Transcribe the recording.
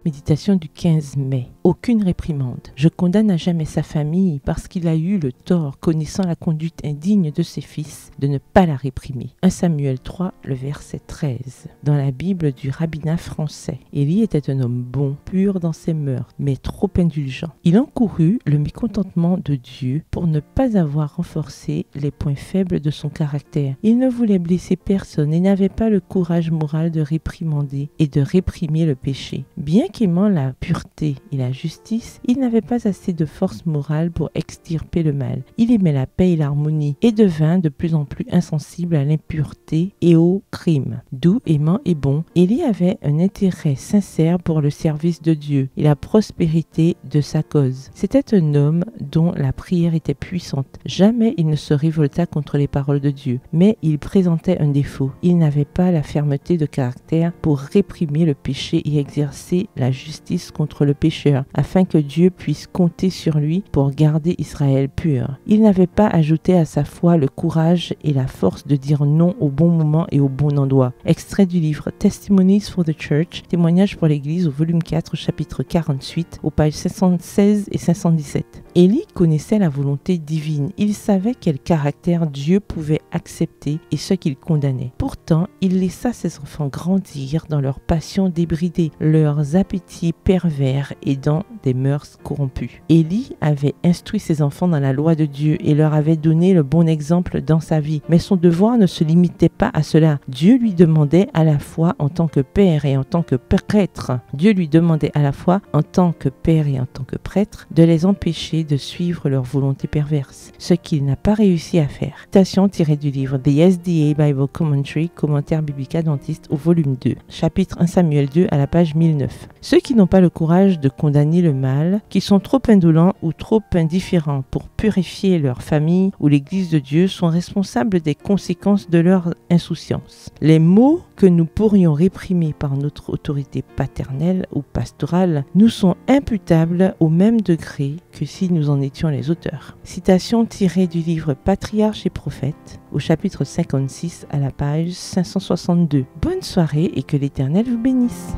Méditation du 15 mai. Aucune réprimande. Je condamne à jamais sa famille parce qu'il a eu le tort, connaissant la conduite indigne de ses fils, de ne pas la réprimer. 1 Samuel 3, le verset 13. Dans la Bible du rabbinat français, Élie était un homme bon, pur dans ses mœurs, mais trop indulgent. Il encourut le mécontentement de Dieu pour ne pas avoir renforcé les points faibles de son caractère. Il ne voulait blesser personne et n'avait pas le courage moral de réprimander et de réprimer le péché. Bien qu'aimant la pureté et la justice, il n'avait pas assez de force morale pour extirper le mal. Il aimait la paix et l'harmonie et devint de plus en plus insensible à l'impureté et au crime. Doux, aimant et bon, Élie avait un intérêt sincère pour le service de Dieu et la prospérité de sa cause. C'était un homme dont la prière était puissante. Jamais il ne se révolta contre les paroles de Dieu, mais il présentait un défaut. Il n'avait pas la fermeté de caractère pour réprimer le péché et exercer la justice contre le pécheur, afin que Dieu puisse compter sur lui pour garder Israël pur. Il n'avait pas ajouté à sa foi le courage et la force de dire non au bon moment et au bon endroit. Extrait du livre Testimonies for the Church, témoignages pour l'Église, au volume 4, chapitre 48, aux pages 516 et 517. Élie connaissait la volonté divine. Il savait quel caractère Dieu pouvait accepter et ce qu'il condamnait. Pourtant, il laissa ses enfants grandir dans leurs passions débridées, leurs appétits pervers et dans des mœurs corrompues. Élie avait instruit ses enfants dans la loi de Dieu et leur avait donné le bon exemple dans sa vie. Mais son devoir ne se limitait pas à cela. Dieu lui demandait à la fois en tant que père et en tant que prêtre. Dieu lui demandait à la fois en tant que père et en tant que prêtre de les empêcher de suivre leur volonté perverse, ce qu'il n'a pas réussi à faire. Citation tirée du livre The SDA Bible Commentary, commentaire biblique adventiste, au volume 2, chapitre 1 Samuel 2 à la page 1009. Ceux qui n'ont pas le courage de condamner le mal, qui sont trop indolents ou trop indifférents pour purifier leur famille ou l'Église de Dieu, sont responsables des conséquences de leur insouciance. Les mots que nous pourrions réprimer par notre autorité paternelle ou pastorale nous sont imputables au même degré que si nous en étions les auteurs. Citation tirée du livre Patriarches et Prophètes, au chapitre 56 à la page 562. Bonne soirée et que l'Éternel vous bénisse.